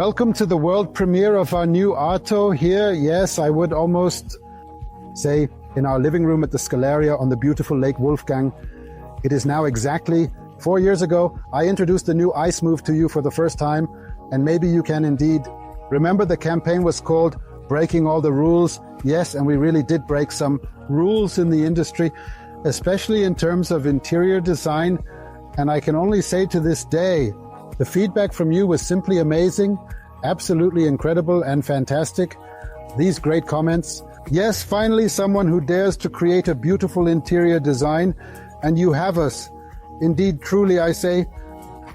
Welcome to the world premiere of our new Arto here. Yes, I would almost say in our living room at the Scalaria on the beautiful Lake Wolfgang. It is now exactly 4 years ago. I introduced the new ice move to you for the first time, and maybe you can indeed remember the campaign was called Breaking All the Rules. Yes, and we really did break some rules in the industry, especially in terms of interior design. And I can only say to this day, the feedback from you was simply amazing, absolutely incredible and fantastic. These great comments. Yes, finally someone who dares to create a beautiful interior design, and you have us. Indeed, truly, I say,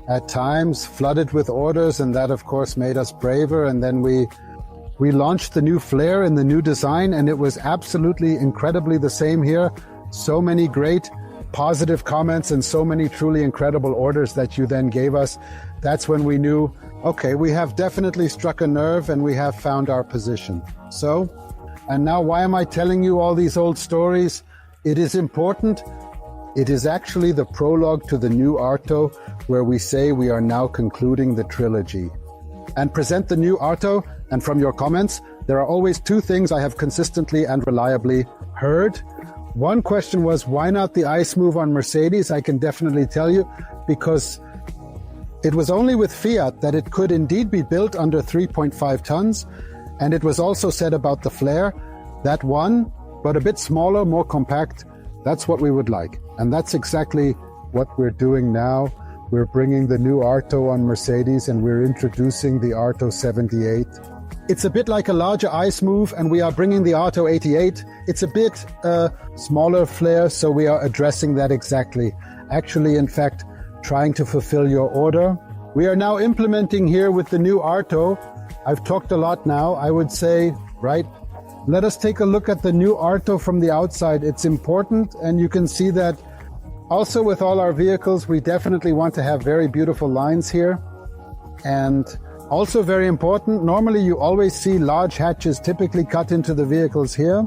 at times flooded with orders, and that of course made us braver. And then we launched the new flair in the new design, and it was absolutely incredibly the same here. So many great positive comments and so many truly incredible orders that you then gave us. That's when we knew, okay, we have definitely struck a nerve and we have found our position. So, and now why am I telling you all these old stories? It is important. It is actually the prologue to the new Arto, where we say we are now concluding the trilogy. And present the new Arto, and from your comments, there are always two things I have consistently and reliably heard. One question was, why not the ice move on Mercedes? I can definitely tell you, because it was only with Fiat that it could indeed be built under 3.5 tons. And it was also said about the Flare, that one, but a bit smaller, more compact, that's what we would like. And that's exactly what we're doing now. We're bringing the new Arto on Mercedes, and we're introducing the Arto 78. It's a bit like a larger ice move, and we are bringing the Arto 88. It's a bit smaller flare, so we are addressing that exactly. Actually, in fact, trying to fulfill your order. We are now implementing here with the new Arto. I've talked a lot now, I would say, right? Let us take a look at the new Arto from the outside. It's important, and you can see that also with all our vehicles, we definitely want to have very beautiful lines here. And also very important, normally you always see large hatches typically cut into the vehicles here.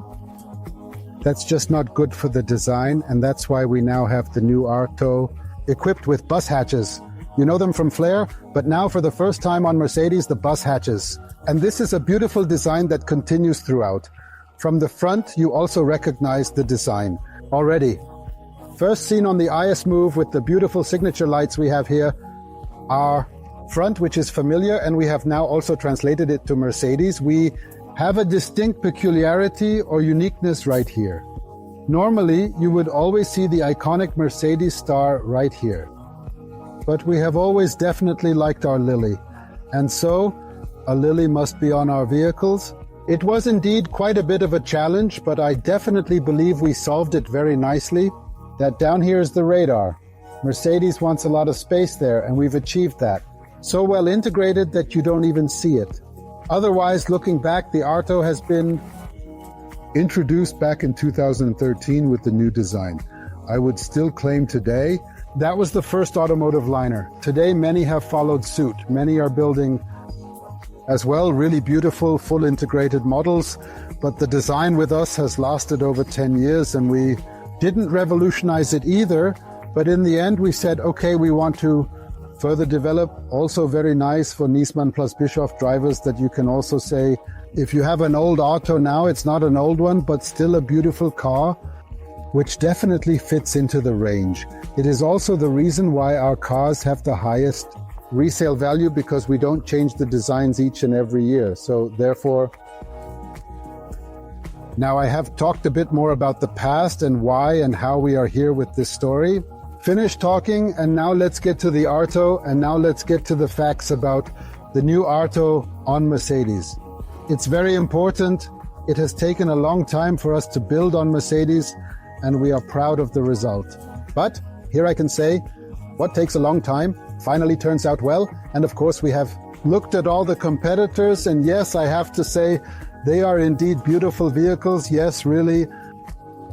That's just not good for the design, and that's why we now have the new Arto equipped with bus hatches. You know them from Flare, but now for the first time on Mercedes, the bus hatches. And this is a beautiful design that continues throughout. From the front, you also recognize the design already. First seen on the IS move with the beautiful signature lights we have here. Our front, which is familiar, and we have now also translated it to Mercedes. We have a distinct peculiarity or uniqueness right here. Normally, you would always see the iconic Mercedes star right here. But we have always definitely liked our lily. And so, a lily must be on our vehicles. It was indeed quite a bit of a challenge, but I definitely believe we solved it very nicely. That down here is the radar. Mercedes wants a lot of space there, and we've achieved that. So well integrated that you don't even see it. Otherwise, looking back, the Arto has been introduced back in 2013 with the new design. I would still claim today that was the first automotive liner. Today, many have followed suit. Many are building as well really beautiful, full integrated models. But the design with us has lasted over 10 years, and we didn't revolutionize it either. But in the end, we said, okay, we want to further develop. Also very nice for Niesmann+Bischoff drivers that you can also say, if you have an old Arto now, it's not an old one, but still a beautiful car, which definitely fits into the range. It is also the reason why our cars have the highest resale value, because we don't change the designs each and every year. So therefore, now I have talked a bit more about the past and why and how we are here with this story. Finished talking, and now let's get to the Arto, and now let's get to the facts about the new Arto on Mercedes. It's very important. It has taken a long time for us to build on Mercedes, and we are proud of the result. But here I can say, what takes a long time finally turns out well. And of course, we have looked at all the competitors, and yes, I have to say, they are indeed beautiful vehicles. Yes, really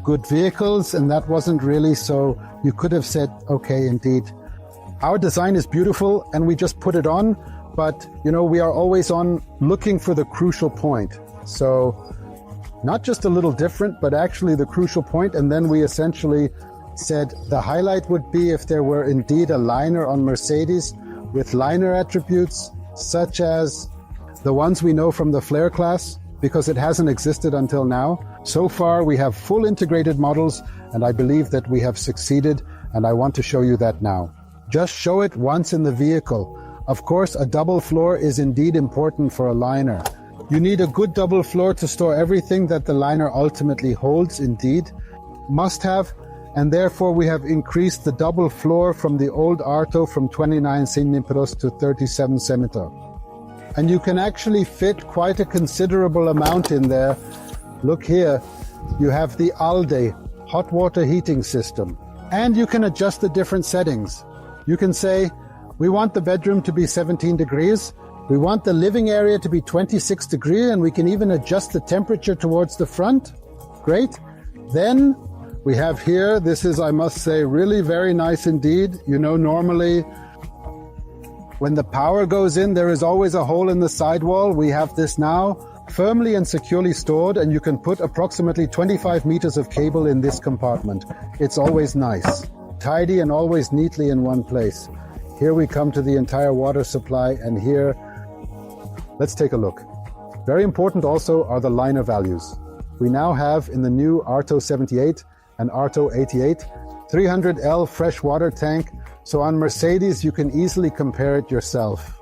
good vehicles, and that wasn't really so. You could have said, okay, indeed, our design is beautiful and we just put it on, but you know, we are always on looking for the crucial point. So not just a little different, but actually the crucial point. And then we essentially said the highlight would be if there were indeed a liner on Mercedes with liner attributes such as the ones we know from the Flare class, because it hasn't existed until now. So far, we have full integrated models, and I believe that we have succeeded, and I want to show you that now. Just show it once in the vehicle. Of course, a double floor is indeed important for a liner. You need a good double floor to store everything that the liner ultimately holds, indeed. Must have, and therefore we have increased the double floor from the old Arto from 29 cm to 37 cm. And you can actually fit quite a considerable amount in there. Look here, you have the ALDE hot water heating system. And you can adjust the different settings. You can say, we want the bedroom to be 17 degrees. We want the living area to be 26 degrees, and we can even adjust the temperature towards the front. Great. Then we have here, this is, I must say, really very nice indeed. You know, normally when the power goes in, there is always a hole in the sidewall. We have this now firmly and securely stored, and you can put approximately 25 meters of cable in this compartment. It's always nice, tidy, and always neatly in one place. Here we come to the entire water supply, and here, let's take a look. Very important also are the liner values. We now have in the new Arto 78 and Arto 88, 300L fresh water tank, so on Mercedes you can easily compare it yourself.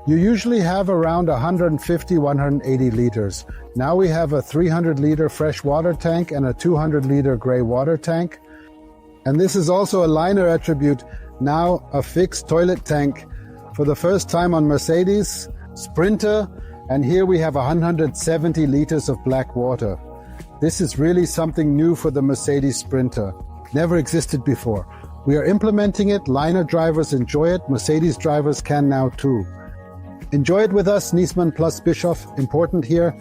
You usually have around 150-180 liters. Now we have a 300-liter fresh water tank and a 200-liter gray water tank. And this is also a liner attribute, now a fixed toilet tank for the first time on Mercedes Sprinter, and here we have 170 liters of black water. This is really something new for the Mercedes Sprinter. Never existed before. We are implementing it, liner drivers enjoy it, Mercedes drivers can now too. Enjoy it with us, Niesmann+Bischoff, important here.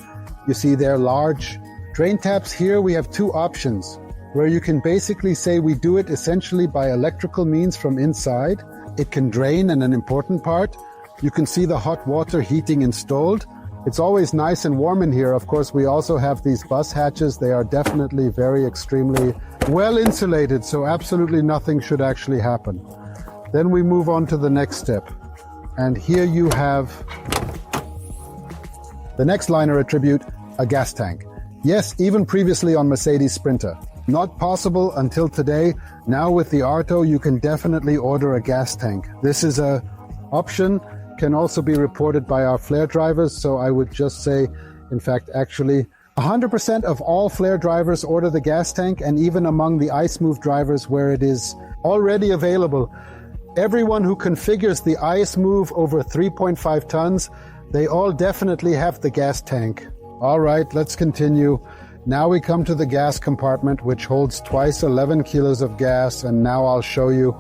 You see they're large. Drain taps here, we have two options, where you can basically say we do it essentially by electrical means from inside. It can drain, and an important part, you can see the hot water heating installed. It's always nice and warm in here. Of course, we also have these bus hatches. They are definitely very extremely well insulated, so absolutely nothing should actually happen. Then we move on to the next step. And here you have the next liner attribute, a gas tank. Yes, even previously on Mercedes Sprinter. Not possible until today. Now with the Arto, you can definitely order a gas tank. This is an option, can also be reported by our Flare drivers. So I would just say, in fact, actually, 100% of all Flare drivers order the gas tank, and even among the iSmooth drivers where it is already available. Everyone who configures the iSmooth over 3.5 tons, they all definitely have the gas tank. All right, let's continue. Now we come to the gas compartment, which holds twice 11 kilos of gas, and now I'll show you.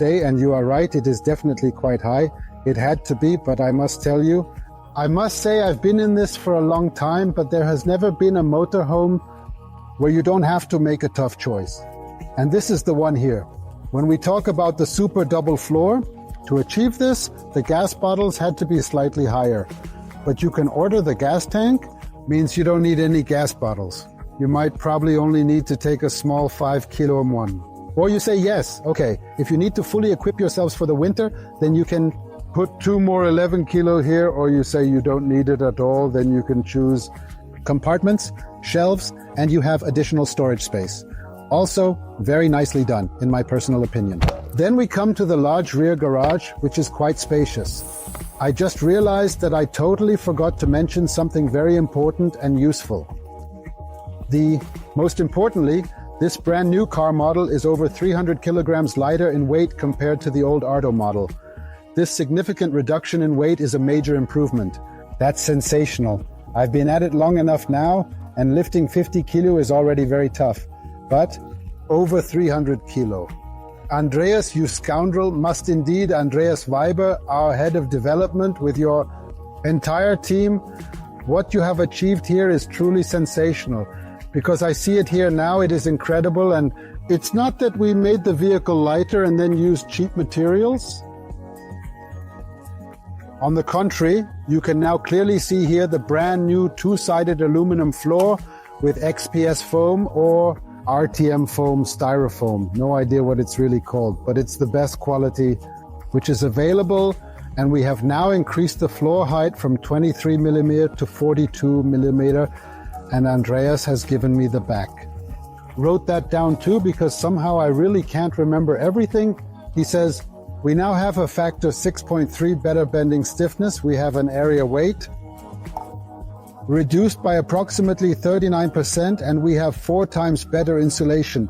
And you are right, it is definitely quite high. It had to be, but I must tell you, I must say I've been in this for a long time, but there has never been a motorhome where you don't have to make a tough choice. And this is the one here. When we talk about the super double floor, to achieve this, the gas bottles had to be slightly higher. But you can order the gas tank, means you don't need any gas bottles. You might probably only need to take a small 5 kilo one. Or you say yes, okay, if you need to fully equip yourselves for the winter, then you can put 2 more 11 kilo here, or you say you don't need it at all, then you can choose compartments, shelves, and you have additional storage space. Also, very nicely done, in my personal opinion. Then we come to the large rear garage, which is quite spacious. I just realized that I totally forgot to mention something very important and useful. Most importantly, this brand new car model is over 300 kilograms lighter in weight compared to the old Arto model. This significant reduction in weight is a major improvement. That's sensational. I've been at it long enough now, and lifting 50 kilo is already very tough. But over 300 kilo. Andreas, you scoundrel, must indeed, Andreas Weiber, our head of development, with your entire team, what you have achieved here is truly sensational. Because I see it here now, it is incredible, and it's not that we made the vehicle lighter and then used cheap materials. On the contrary, you can now clearly see here the brand new two-sided aluminum floor with XPS foam or RTM foam styrofoam. No idea what it's really called, but it's the best quality which is available. and we have now increased the floor height from 23 millimeter to 42 millimeter, and Andreas has given me the back. Wrote that down too because somehow I really can't remember everything. He says, we now have a factor 6.3 better bending stiffness. We have an area weight reduced by approximately 39%, and we have 4 times better insulation.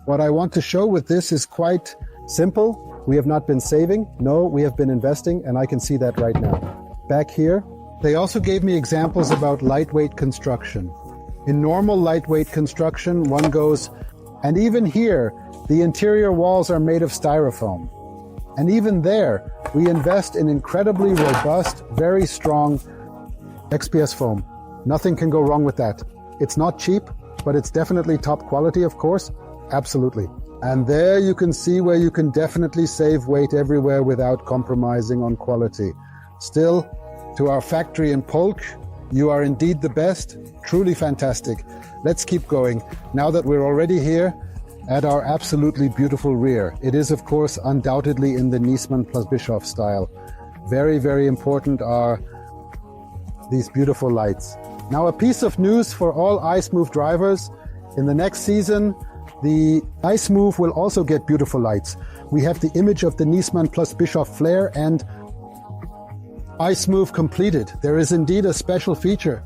What I want to show with this is quite simple. We have not been saving. No, we have been investing, and I can see that right now. Back here, they also gave me examples about lightweight construction. In normal lightweight construction, one goes, and even here, the interior walls are made of styrofoam. And even there, we invest in incredibly robust, very strong XPS foam. Nothing can go wrong with that. It's not cheap, but it's definitely top quality, of course. Absolutely. And there you can see where you can definitely save weight everywhere without compromising on quality. Still, to our factory in Polk, you are indeed the best. Truly fantastic. Let's keep going. Now that we're already here at our absolutely beautiful rear. It is, of course, undoubtedly in the Niesmann+Bischoff style. Very, very important are these beautiful lights. Now, a piece of news for all iSmooth drivers. In the next season, the iSmooth will also get beautiful lights. We have the image of the Niesmann+Bischoff flare and iSmooth completed. There is indeed a special feature.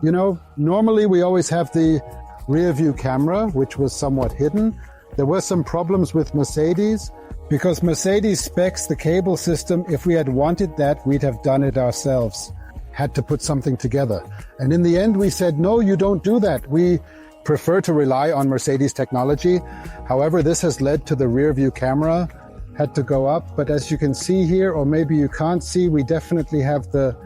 You know, normally we always have the rear view camera, which was somewhat hidden. There were some problems with Mercedes because Mercedes specs the cable system. If we had wanted that, we'd have done it ourselves. Had to put something together. And in the end, we said, no, you don't do that. We prefer to rely on Mercedes technology. However, this has led to the rear view camera had to go up. But as you can see here, or maybe you can't see, we definitely have the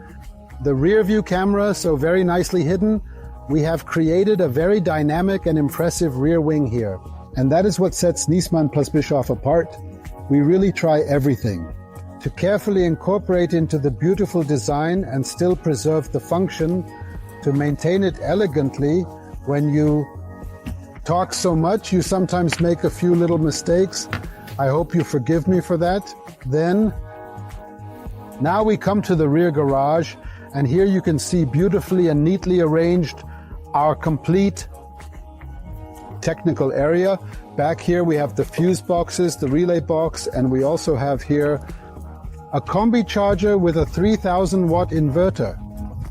rear view camera, so very nicely hidden. We have created a very dynamic and impressive rear wing here. And that is what sets Niesmann+Bischoff apart. We really try everything to carefully incorporate into the beautiful design and still preserve the function, to maintain it elegantly. When you talk so much, you sometimes make a few little mistakes. I hope you forgive me for that. Then, now we come to the rear garage, and here you can see beautifully and neatly arranged our complete technical area. Back here we have the fuse boxes, the relay box, and we also have here a combi charger with a 3000 watt inverter.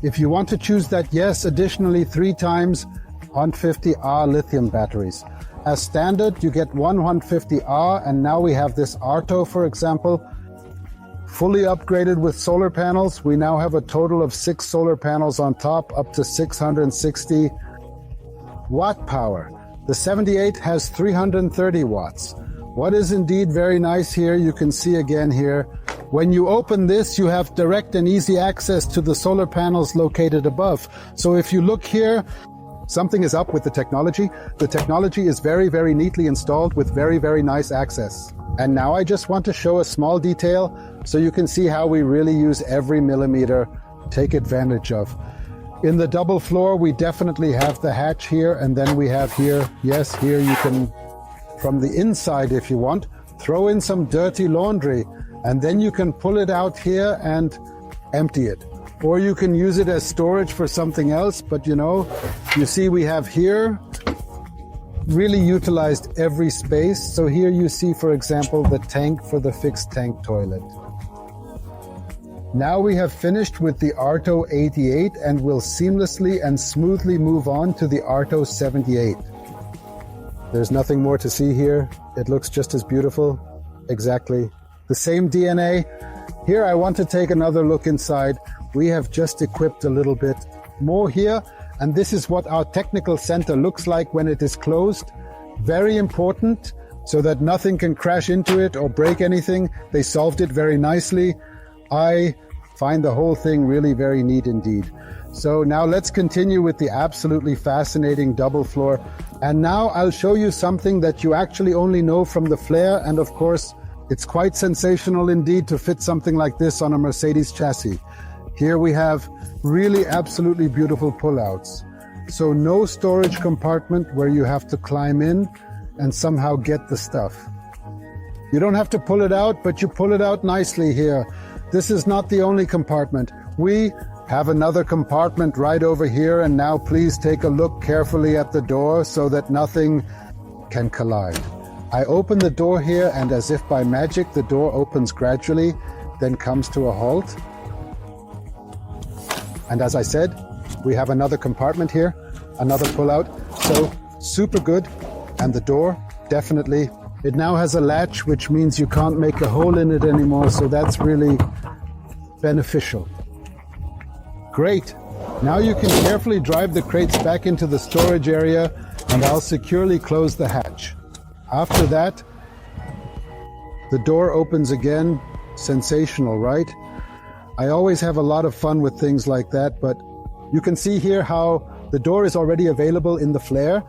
If you want to choose that, yes, additionally 3 times 150R lithium batteries. As standard, you get one 150R, and now we have this Arto, for example, fully upgraded with solar panels. We now have a total of 6 solar panels on top, up to 660 watt power. The 78 has 330 watts. What is indeed very nice here, you can see again here, when you open this, you have direct and easy access to the solar panels located above. So if you look here, something is up with the technology. The technology is very, very neatly installed with very, very nice access. And now I just want to show a small detail so you can see how we really use every millimeter, take advantage of. In the double floor, we definitely have the hatch here, and then we have here, yes, here you can, from the inside if you want, throw in some dirty laundry, and then you can pull it out here and empty it. Or you can use it as storage for something else, but you know, you see we have here really utilized every space. So here you see, for example, the tank for the fixed tank toilet. Now we have finished with the Arto 88 and will seamlessly and smoothly move on to the Arto 78. There's nothing more to see here. It looks just as beautiful. Exactly the same DNA. Here I want to take another look inside. We have just equipped a little bit more here, and this is what our technical center looks like when it is closed. Very important, so that nothing can crash into it or break anything. They solved it very nicely. I find the whole thing really very neat indeed. So now let's continue with the absolutely fascinating double floor. And now I'll show you something that you actually only know from the flare, and of course, it's quite sensational indeed to fit something like this on a Mercedes chassis. Here we have really absolutely beautiful pullouts. So no storage compartment where you have to climb in and somehow get the stuff. You don't have to pull it out, but you pull it out nicely here. this is not the only compartment. We have another compartment right over here, and now please take a look carefully at the door so that nothing can collide. I open the door here, and as if by magic, the door opens gradually, then comes to a halt. And as I said, we have another compartment here, another pull-out, so super good. And the door, definitely, it now has a latch, which means you can't make a hole in it anymore, so that's really beneficial. Great. Now you can carefully drive the crates back into the storage area, and I'll securely close the hatch. After that, the door opens again. Sensational, right? I always have a lot of fun with things like that, but you can see here how the door is already available in the Flare.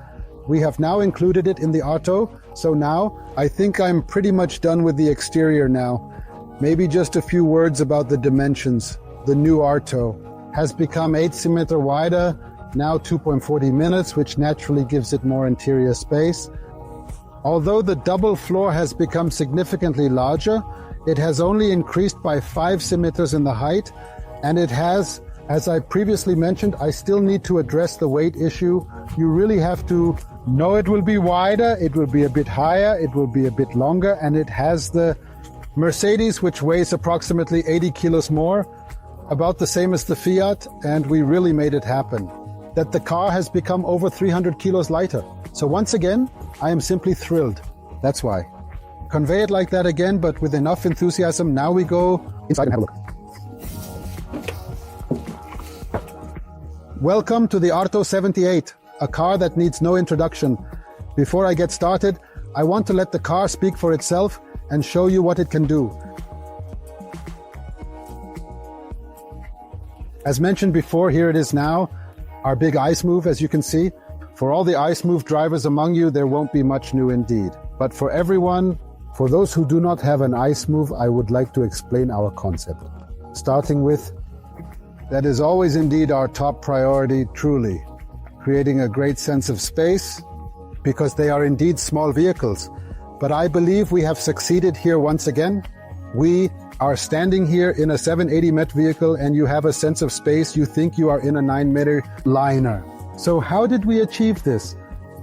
We have now included it in the Arto, so now I think I'm pretty much done with the exterior now. Maybe just a few words about the dimensions. The new Arto has become 8 cm wider, now 2.40 minutes, which naturally gives it more interior space. Although the double floor has become significantly larger, it has only increased by 5 centimeters in the height, and it has, as I previously mentioned, I still need to address the weight issue. You really have to know it will be wider, it will be a bit higher, it will be a bit longer, and it has the Mercedes, which weighs approximately 80 kilos more, about the same as the Fiat, and we really made it happen. That the car has become over 300 kilos lighter. So once again, I am simply thrilled. That's why. Convey it like that again, but with enough enthusiasm. Now we go inside and have a look. Welcome to the Arto 78, a car that needs no introduction. Before I get started, I want to let the car speak for itself and show you what it can do. As mentioned before, here it is now, our big ice move, as you can see. For all the ice move drivers among you, there won't be much new indeed. But for everyone, for those who do not have an ice move, I would like to explain our concept. Starting with, that is always indeed our top priority, truly. Creating a great sense of space, because they are indeed small vehicles. But I believe we have succeeded here once again. We are standing here in a 780 Met vehicle, and you have a sense of space. You think you are in a 9-meter liner. So how did we achieve this?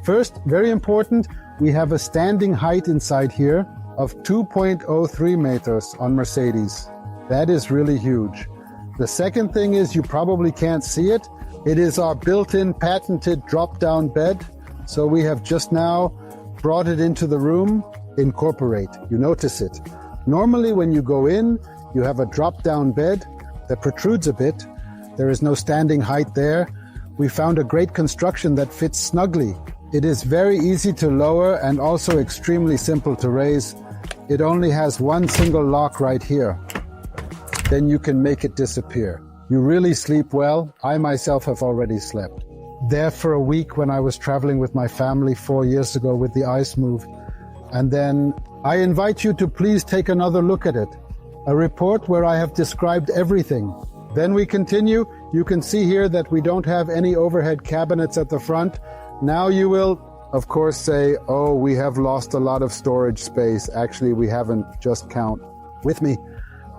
First, very important, we have a standing height inside here of 2.03 meters on Mercedes. That is really huge. The second thing is, you probably can't see it. It is our built-in patented drop-down bed. So we have just now brought it into the room. Incorporate. You notice it. Normally when you go in, you have a drop-down bed that protrudes a bit. There is no standing height there. We found a great construction that fits snugly. It is very easy to lower and also extremely simple to raise. It only has one single lock right here. Then you can make it disappear. You really sleep well. I myself have already slept there for a week when I was traveling with my family 4 years ago with the ice move. And then I invite you to please take another look at it. A report where I have described everything. Then we continue. You can see here that we don't have any overhead cabinets at the front. Now you will, of course, say, oh, we have lost a lot of storage space. Actually, we haven't. Just count with me.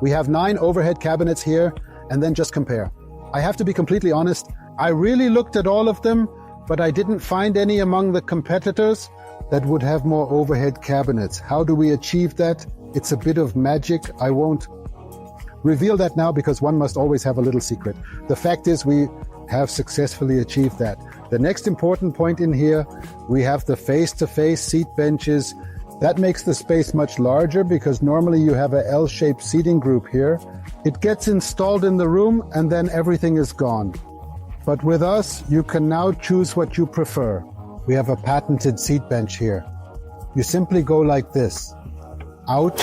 We have 9 overhead cabinets here, and then just compare. I have to be completely honest. I really looked at all of them, but I didn't find any among the competitors that would have more overhead cabinets. How do we achieve that? It's a bit of magic. I won't reveal that now because one must always have a little secret. The fact is we have successfully achieved that. The next important point in here, we have the face-to-face seat benches. That makes the space much larger because normally you have a L-shaped seating group here. It gets installed in the room and then everything is gone. But with us, you can now choose what you prefer. We have a patented seat bench here. You simply go like this, out,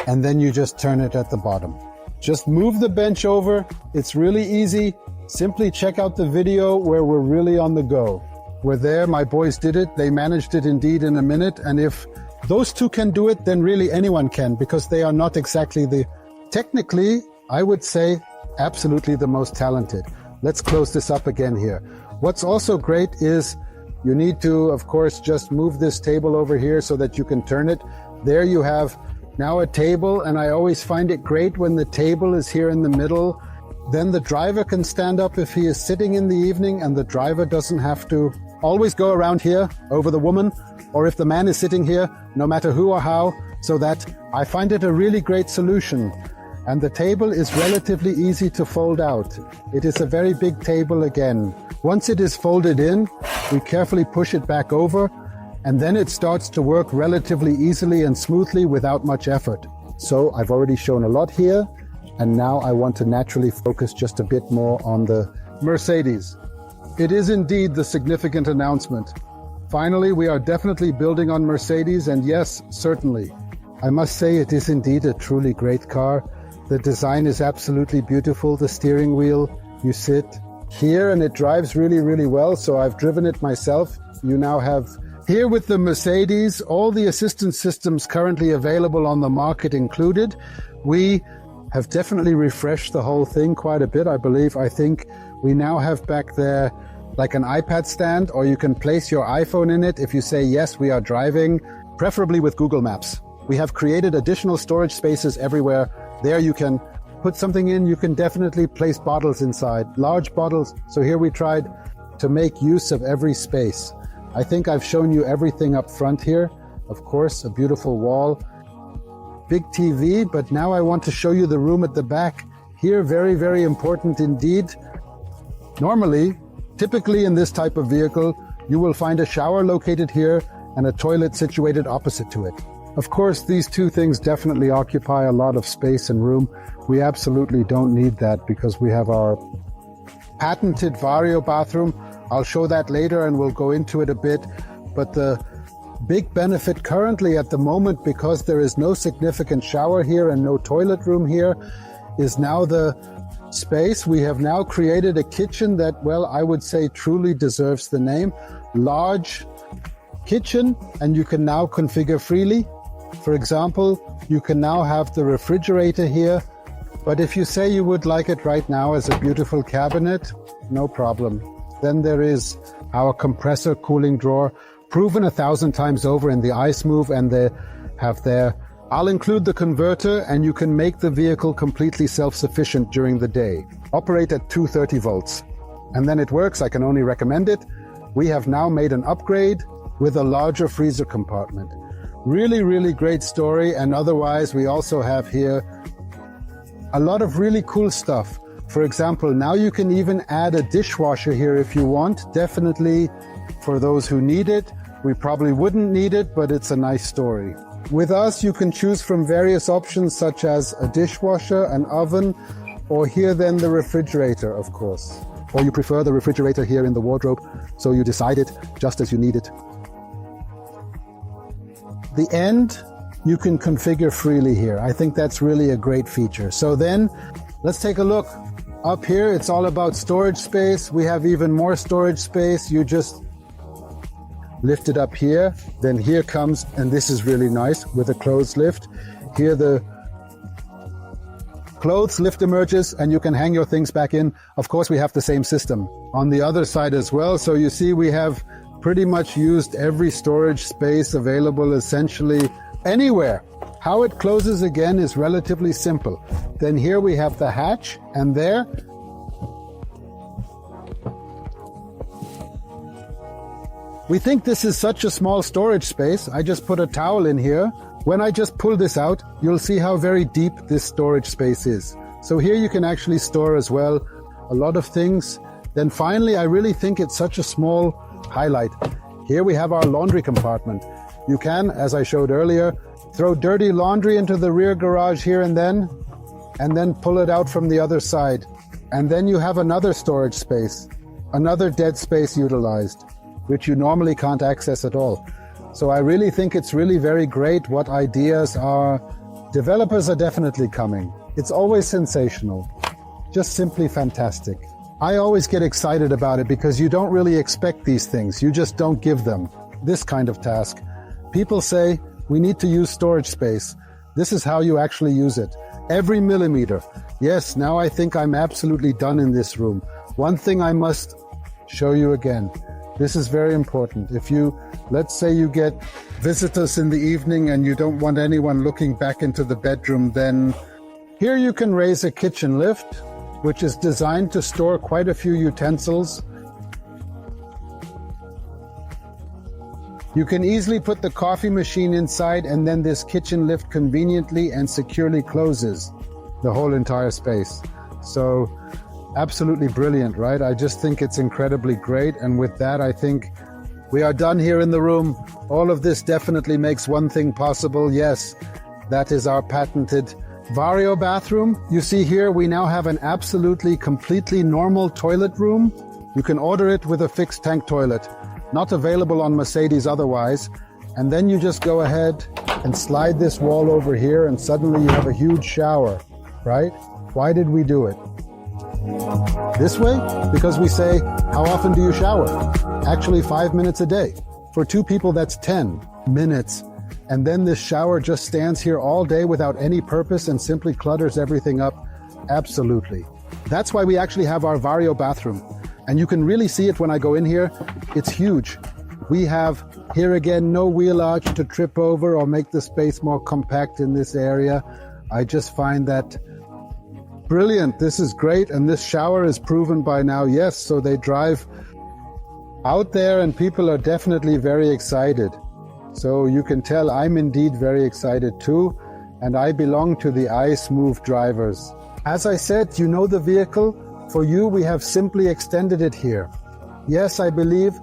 and then you just turn it at the bottom. Just move the bench over. It's really easy. Simply check out the video where we're really on the go. We're there, my boys did it. They managed it indeed in a minute. And if those two can do it, then really anyone can, because they are not exactly technically, I would say, absolutely the most talented. Let's close this up again here. What's also great is you need to, of course, just move this table over here so that you can turn it. There you have now a table, and I always find it great when the table is here in the middle. Then the driver can stand up if he is sitting in the evening, and the driver doesn't have to always go around here over the woman, or if the man is sitting here, no matter who or how, so that I find it a really great solution. And the table is relatively easy to fold out. It is a very big table again. Once it is folded in, we carefully push it back over, and then it starts to work relatively easily and smoothly without much effort. So I've already shown a lot here, and now I want to naturally focus just a bit more on the Mercedes. It is indeed the significant announcement. Finally, we are definitely building on Mercedes, and yes, certainly. I must say it is indeed a truly great car. The design is absolutely beautiful. The steering wheel, you sit here and it drives really, really well. So I've driven it myself. You now have here with the Mercedes, all the assistance systems currently available on the market included. We have definitely refreshed the whole thing quite a bit, I believe. I think we now have back there like an iPad stand, or you can place your iPhone in it if you say, yes, we are driving, preferably with Google Maps. We have created additional storage spaces everywhere. There you can put something in. You can definitely place bottles inside, large bottles. So here we tried to make use of every space. I think I've shown you everything up front here. Of course, a beautiful wall, big TV, but now I want to show you the room at the back. Here, very, very important indeed. Normally, typically in this type of vehicle, you will find a shower located here and a toilet situated opposite to it. Of course, these two things definitely occupy a lot of space and room. We absolutely don't need that because we have our patented Vario bathroom. I'll show that later and we'll go into it a bit. But the big benefit currently at the moment, because there is no significant shower here and no toilet room here, is now the space. We have now created a kitchen that, well, I would say truly deserves the name. Large kitchen, and you can now configure freely. For example, you can now have the refrigerator here, but if you say you would like it right now as a beautiful cabinet, no problem. Then there is our compressor cooling drawer, proven 1,000 times over in the ice move, and they have there. I'll include the converter, and you can make the vehicle completely self-sufficient during the day. Operate at 230 volts. And then it works. I can only recommend it. We have now made an upgrade with a larger freezer compartment. Really, really great story. And otherwise, we also have here a lot of really cool stuff. For example, now you can even add a dishwasher here if you want. Definitely for those who need it. We probably wouldn't need it, but it's a nice story. With us, you can choose from various options such as a dishwasher, an oven, or here then the refrigerator, of course. Or you prefer the refrigerator here in the wardrobe, so you decide it just as you need it. The end, you can configure freely here. I think that's really a great feature. So then, let's take a look. Up here, it's all about storage space. We have even more storage space. You just lift it up here. Then here comes, and this is really nice, with a clothes lift. Here the clothes lift emerges, and you can hang your things back in. Of course, we have the same system on the other side as well. So you see, we have pretty much used every storage space available essentially anywhere. How it closes again is relatively simple. Then here we have the hatch, and there we think this is such a small storage space. I just put a towel in here. When I just pull this out, you'll see how very deep this storage space is. So here you can actually store as well a lot of things. Then finally, I really think it's such a small highlight. Here we have our laundry compartment. You can, as I showed earlier, throw dirty laundry into the rear garage here and then pull it out from the other side. And then you have another storage space, another dead space utilized, which you normally can't access at all. So I really think it's really very great what ideas are. Developers are definitely coming. It's always sensational, just simply fantastic. I always get excited about it because you don't really expect these things. You just don't give them this kind of task. People say, we need to use storage space. This is how you actually use it. Every millimeter. Yes, now I think I'm absolutely done in this room. One thing I must show you again. This is very important. If you, let's say you get visitors in the evening and you don't want anyone looking back into the bedroom, then here you can raise a kitchen lift, which is designed to store quite a few utensils. You can easily put the coffee machine inside, and then this kitchen lift conveniently and securely closes the whole entire space. So absolutely brilliant, right? I just think it's incredibly great. And with that, I think we are done here in the room. All of this definitely makes one thing possible. Yes, that is our patented Vario bathroom. You see here, we now have an absolutely completely normal toilet room. You can order it with a fixed tank toilet, not available on Mercedes otherwise. And then you just go ahead and slide this wall over here and suddenly you have a huge shower, right? Why did we do it this way? Because we say, how often do you shower? Actually 5 minutes a day. For 2 people, that's 10 minutes. And then this shower just stands here all day without any purpose and simply clutters everything up. Absolutely. That's why we actually have our Vario bathroom. And you can really see it when I go in here. It's huge. We have here again no wheel arch to trip over or make the space more compact in this area. I just find that brilliant. This is great. And this shower is proven by now. Yes, so they drive out there and people are definitely very excited. So you can tell I'm indeed very excited too. And I belong to the I-Smooth drivers. As I said, you know the vehicle. For you, we have simply extended it here. Yes, I believe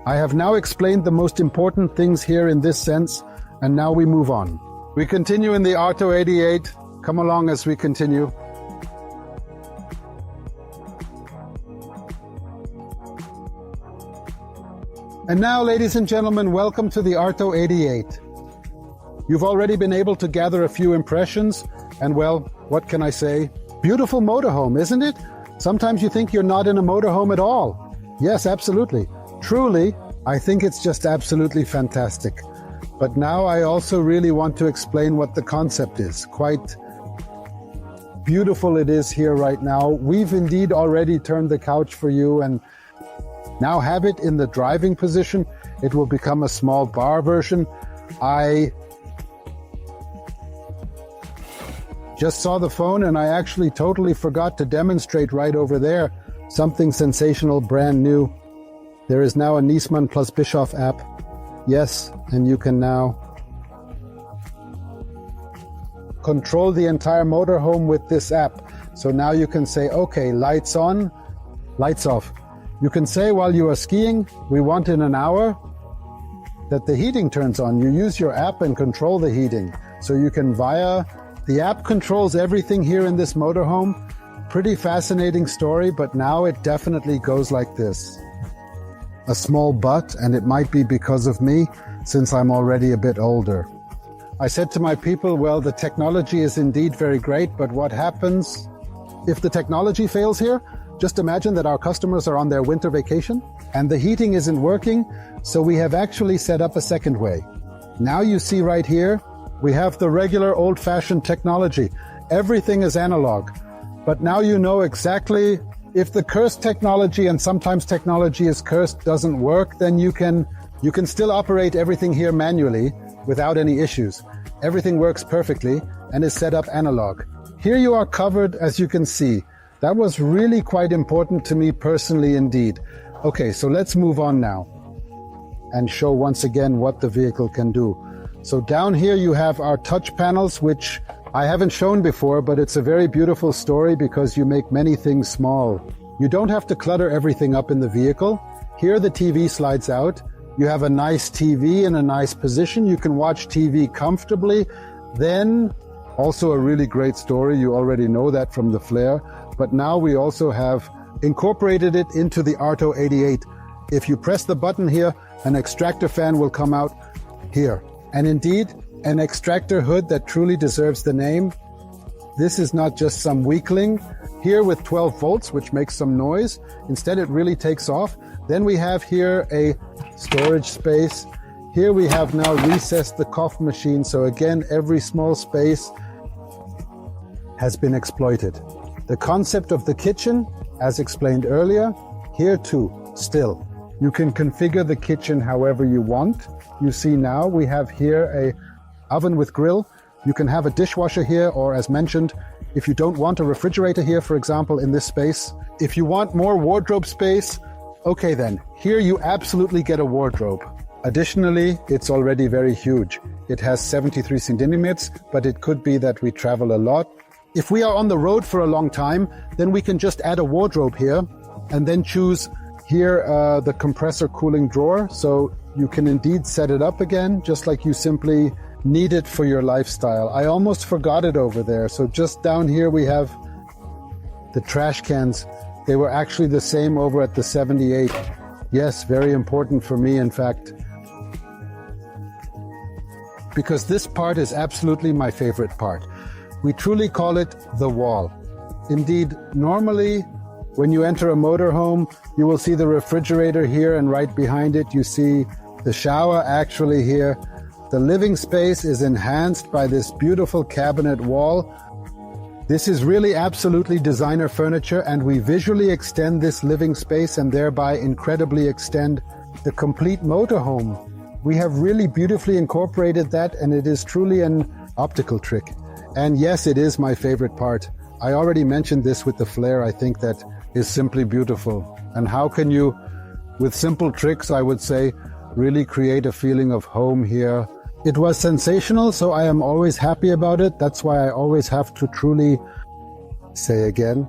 I have now explained the most important things here in this sense, and now we move on. We continue in the Arto 88. Come along as we continue. And now, ladies and gentlemen, welcome to the Arto 88. You've already been able to gather a few impressions, and well, what can I say? Beautiful motorhome, isn't it? Sometimes you think you're not in a motorhome at all. Yes, absolutely. Truly, I think it's just absolutely fantastic. But now I also really want to explain what the concept is. Quite beautiful it is here right now. We've indeed already turned the couch for you and now have it in the driving position. It will become a small bar version. I just saw the phone and I actually totally forgot to demonstrate right over there something sensational, brand new. There is now a Niesmann+Bischoff app. Yes, and you can now control the entire motorhome with this app. So now you can say, okay, lights on, lights off. You can say while you are skiing, we want in an hour that the heating turns on. You use your app and control the heating. So you can the app controls everything here in this motorhome. Pretty fascinating story, but now it definitely goes like this. A small but, and it might be because of me, since I'm already a bit older. I said to my people, well, the technology is indeed very great, but what happens if the technology fails here? Just imagine that our customers are on their winter vacation and the heating isn't working, so we have actually set up a second way. Now you see right here, we have the regular old-fashioned technology. Everything is analog. But now you know exactly if the cursed technology, and sometimes technology is cursed, doesn't work, then you can still operate everything here manually without any issues. Everything works perfectly and is set up analog. Here you are covered, as you can see. That was really quite important to me personally indeed. Okay, so let's move on now and show once again what the vehicle can do. So down here you have our touch panels, which I haven't shown before, but it's a very beautiful story because you make many things small. You don't have to clutter everything up in the vehicle. Here the TV slides out. You have a nice TV in a nice position. You can watch TV comfortably. Then also a really great story. You already know that from the Flare. But now we also have incorporated it into the Arto 88. If you press the button here, an extractor fan will come out here. And indeed, an extractor hood that truly deserves the name. This is not just some weakling. Here with 12 volts, which makes some noise. Instead, it really takes off. Then we have here a storage space. Here we have now recessed the coffee machine. So again, every small space has been exploited. The concept of the kitchen, as explained earlier, here too. still. You can configure the kitchen however you want. You see now we have here a oven with grill. You can have a dishwasher here, or as mentioned, if you don't want a refrigerator here, for example, in this space. If you want more wardrobe space, okay then, here you absolutely get a wardrobe. Additionally, it's already very huge. It has 73 centimeters, but it could be that we travel a lot. If we are on the road for a long time, then we can just add a wardrobe here and then choose here the compressor cooling drawer. So you can indeed set it up again, just like you simply need it for your lifestyle. I almost forgot it over there. So just down here we have the trash cans. They were actually the same over at the 78. Yes, very important for me, in fact, because this part is absolutely my favorite part. We truly call it the wall. Indeed, normally when you enter a motorhome, you will see the refrigerator here, and right behind it you see the shower actually here. The living space is enhanced by this beautiful cabinet wall. This is really absolutely designer furniture, and we visually extend this living space and thereby incredibly extend the complete motorhome. We have really beautifully incorporated that, and it is truly an optical trick. And yes, it is my favorite part. I already mentioned this with the flare. I think that is simply beautiful. And how can you, with simple tricks, I would say, really create a feeling of home here? It was sensational, so I am always happy about it. That's why I always have to truly say again,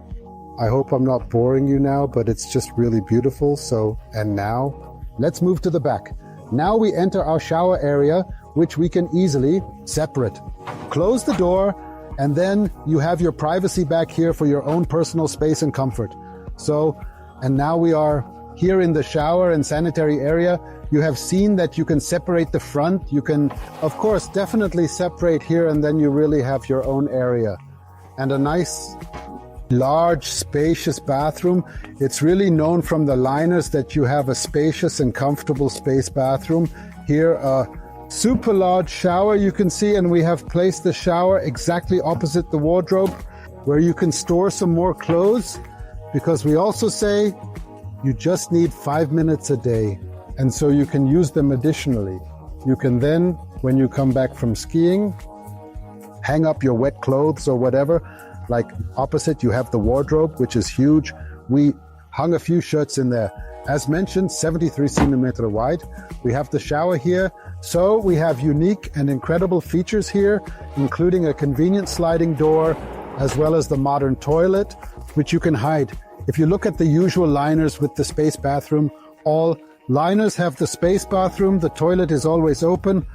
I hope I'm not boring you now, but it's just really beautiful. So, and now, let's move to the back. Now we enter our shower area, which we can easily separate. Close the door, and then you have your privacy back here for your own personal space and comfort. So, and now we are here in the shower and sanitary area. You have seen that you can separate the front. You can, of course, definitely separate here, and then you really have your own area. And a nice, large, spacious bathroom. It's really known from the liners that you have a spacious and comfortable space bathroom. Here, a super large shower you can see, and we have placed the shower exactly opposite the wardrobe, where you can store some more clothes, because we also say you just need 5 minutes a day. And so you can use them additionally. You can then, when you come back from skiing, hang up your wet clothes or whatever. Like opposite, you have the wardrobe, which is huge. We hung a few shirts in there. As mentioned, 73 centimeter wide. We have the shower here. So we have unique and incredible features here, including a convenient sliding door, as well as the modern toilet, which you can hide. If you look at the usual liners with the space bathroom, all liners have the space bathroom. The toilet is always open.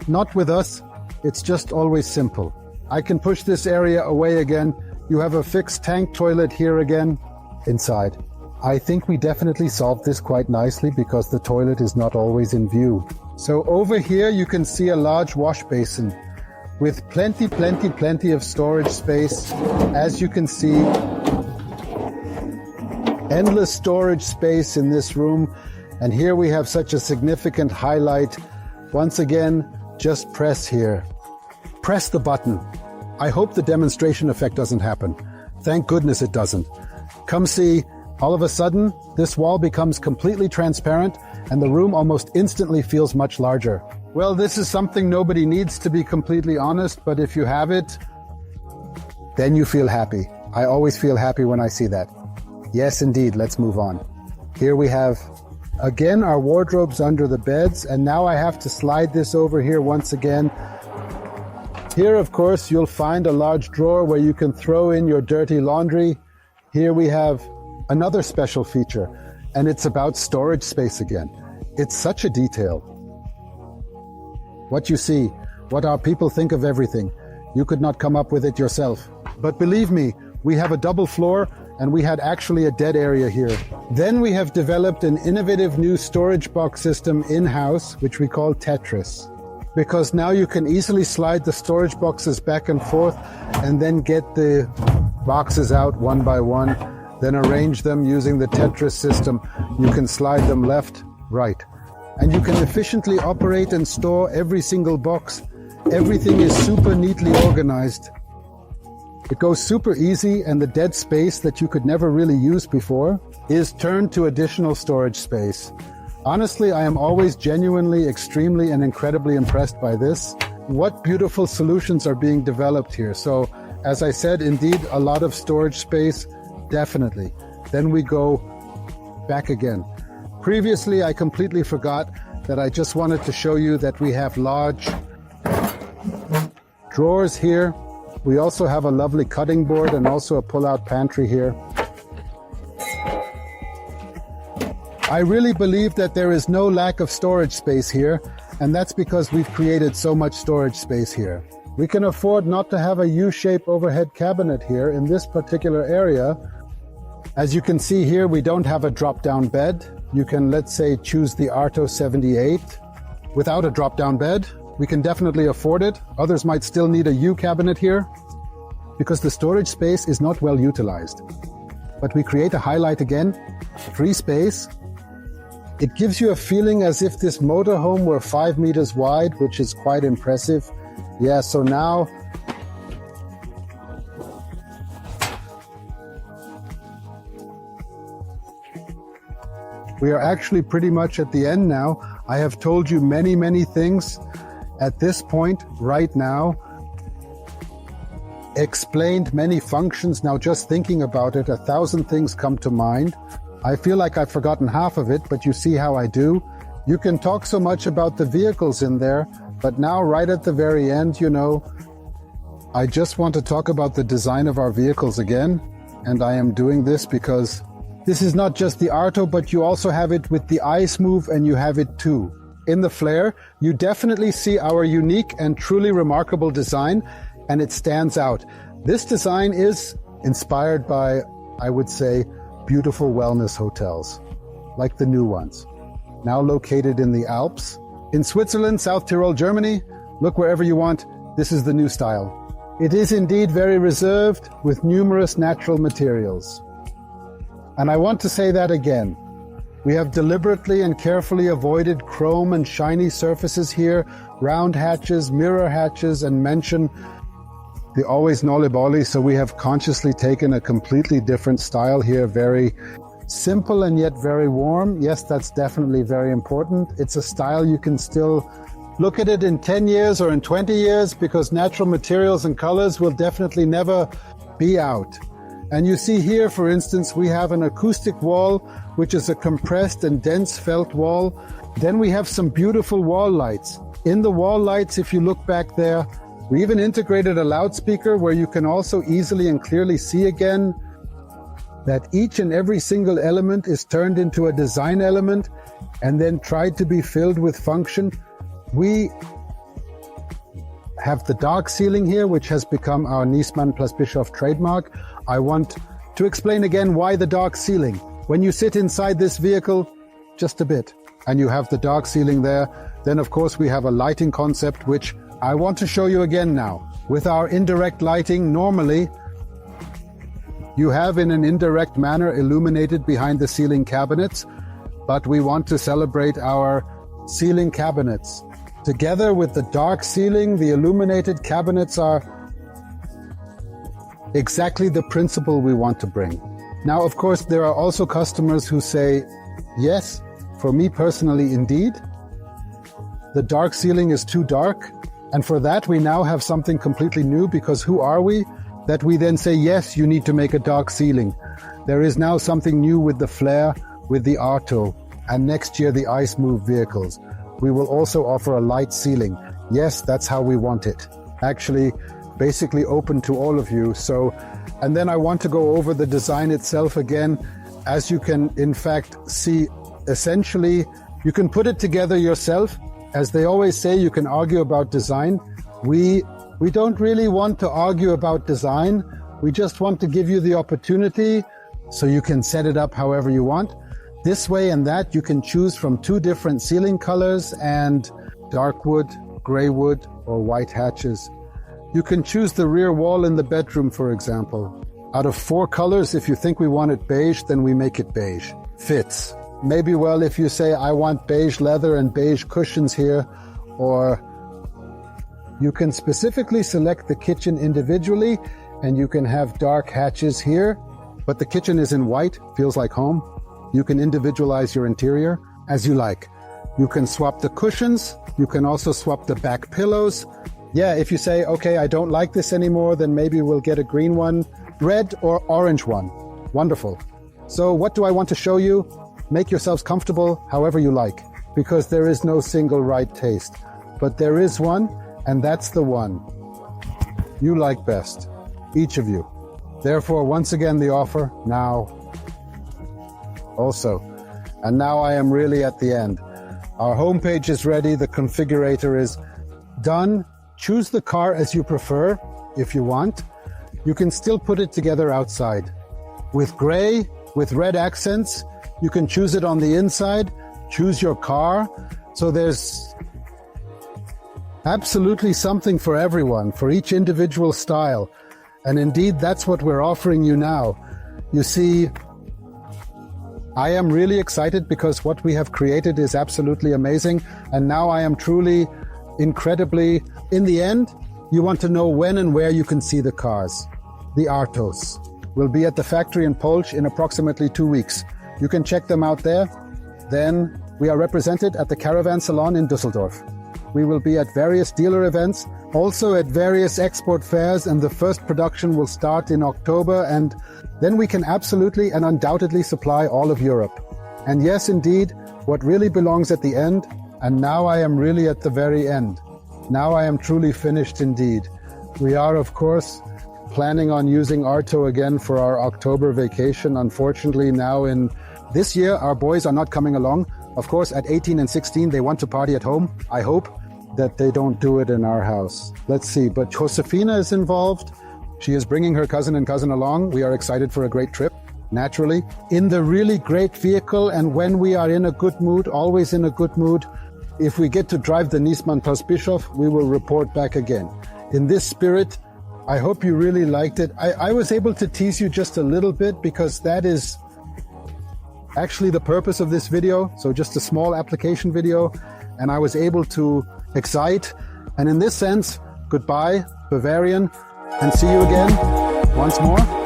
Not with us. It's just always simple. I can push this area away again. You have a fixed tank toilet here again inside. I think we definitely solved this quite nicely because the toilet is not always in view. So over here you can see a large wash basin with plenty of storage space. As you can see, endless storage space in this room. And here we have such a significant highlight. Once again, just press here. Press the button. I hope the demonstration effect doesn't happen. Thank goodness it doesn't. Come see, all of a sudden, this wall becomes completely transparent and the room almost instantly feels much larger. Well, this is something nobody needs, to be completely honest, but if you have it, then you feel happy. I always feel happy when I see that. Yes, indeed, let's move on. Here we have again our wardrobes under the beds, and now I have to slide this over here once again. Here, of course, you'll find a large drawer where you can throw in your dirty laundry. Here we have another special feature, and it's about storage space again. It's such a detail. What you see, what our people think of everything, you could not come up with it yourself. But believe me, we have a double floor, and we had actually a dead area here. Then we have developed an innovative new storage box system in-house, which we call Tetris. Because now you can easily slide the storage boxes back and forth and then get the boxes out one by one, then arrange them using the Tetris system. You can slide them left, right. And you can efficiently operate and store every single box. Everything is super neatly organized. It goes super easy, and the dead space that you could never really use before, is turned to additional storage space. Honestly, I am always genuinely, extremely, and incredibly impressed by this. What beautiful solutions are being developed here. So, as I said, indeed, a lot of storage space, definitely. Then we go back again. Previously, I completely forgot that I just wanted to show you that we have large drawers here. We also have a lovely cutting board and also a pull-out pantry here. I really believe that there is no lack of storage space here, and that's because we've created so much storage space here. We can afford not to have a U-shaped overhead cabinet here in this particular area. As you can see here, we don't have a drop-down bed. You can, let's say, choose the Arto 78 without a drop-down bed. We can definitely afford it. Others might still need a U cabinet here because the storage space is not well utilized. But we create a highlight again, free space. It gives you a feeling as if this motorhome were 5 meters wide, which is quite impressive. Yeah, so now we are actually pretty much at the end now. I have told you many, many things at this point right now. Explained many functions. Now just thinking about it, 1,000 things come to mind. I feel like I've forgotten half of it, but you see how I do. You can talk so much about the vehicles in there, but now right at the very end, you know, I just want to talk about the design of our vehicles again. And I am doing this because this is not just the Arto, but you also have it with the ice move, and you have it too. In the Flare, you definitely see our unique and truly remarkable design, and it stands out. This design is inspired by, I would say, beautiful wellness hotels, like the new ones, now located in the Alps. In Switzerland, South Tyrol, Germany, look wherever you want, this is the new style. It is indeed very reserved with numerous natural materials. And I want to say that again. We have deliberately and carefully avoided chrome and shiny surfaces here, round hatches, mirror hatches, and mention the always nolly-bolly, so we have consciously taken a completely different style here, very simple and yet very warm. Yes, that's definitely very important. It's a style you can still look at it in 10 years or in 20 years because natural materials and colors will definitely never be out. And you see here, for instance, we have an acoustic wall, which is a compressed and dense felt wall. Then we have some beautiful wall lights. In the wall lights, if you look back there, we even integrated a loudspeaker where you can also easily and clearly see again that each and every single element is turned into a design element and then tried to be filled with function. We have the dark ceiling here, which has become our Niesmann+Bischoff trademark. I want to explain again why the dark ceiling. When you sit inside this vehicle, just a bit, and you have the dark ceiling there, then of course we have a lighting concept, which I want to show you again now. With our indirect lighting, normally you have in an indirect manner illuminated behind the ceiling cabinets, but we want to celebrate our ceiling cabinets. Together with the dark ceiling, the illuminated cabinets are exactly the principle we want to bring. Now, of course, there are also customers who say, yes, for me personally, indeed, the dark ceiling is too dark. And for that, we now have something completely new, because who are we that we then say, yes, you need to make a dark ceiling. There is now something new with the Flare, with the Arto, and next year the Ice Move vehicles. We will also offer a light ceiling. Yes, that's how we want it. Actually, basically open to all of you. So, and then I want to go over the design itself again. As you can, in fact, see, essentially, you can put it together yourself. As they always say, you can argue about design. We don't really want to argue about design. We just want to give you the opportunity so you can set it up however you want. This way and that, you can choose from 2 different ceiling colors and dark wood, gray wood, or white hatches. You can choose the rear wall in the bedroom, for example. Out of 4 colors, if you think we want it beige, then we make it beige. Fits. Maybe, well, if you say, I want beige leather and beige cushions here, or you can specifically select the kitchen individually, and you can have dark hatches here, but the kitchen is in white, feels like home. You can individualize your interior as you like. You can swap the cushions. You can also swap the back pillows. Yeah, if you say, okay, I don't like this anymore, then maybe we'll get a green one, red or orange one. Wonderful. So what do I want to show you? Make yourselves comfortable however you like, because there is no single right taste. But there is one, and that's the one you like best, each of you. Therefore, once again, the offer now also. And now I am really at the end. Our homepage is ready. The configurator is done. Choose the car as you prefer, if you want. You can still put it together outside. With gray, with red accents, you can choose it on the inside. Choose your car. So there's absolutely something for everyone, for each individual style. And indeed, that's what we're offering you now. You see, I am really excited because what we have created is absolutely amazing. And now I am truly, incredibly, in the end, you want to know when and where you can see the cars. The Artos will be at the factory in Polch in approximately 2 weeks. You can check them out there. Then we are represented at the Caravan Salon in Düsseldorf. We will be at various dealer events, also at various export fairs, and the first production will start in October, and then we can absolutely and undoubtedly supply all of Europe. And yes, indeed, what really belongs at the end, and now I am really at the very end. Now I am truly finished indeed. We are, of course, planning on using Arto again for our October vacation. Unfortunately, now in this year, our boys are not coming along. Of course, at 18 and 16, they want to party at home. I hope that they don't do it in our house. Let's see, but Josefina is involved. She is bringing her cousin and cousin along. We are excited for a great trip, naturally, in the really great vehicle. And when we are in a good mood, always in a good mood, if we get to drive the Niesmann+Bischoff, we will report back again. In this spirit, I hope you really liked it. I was able to tease you just a little bit because that is actually the purpose of this video. So just a small application video, and I was able to excite. And in this sense, goodbye, Bavarian, and see you again once more.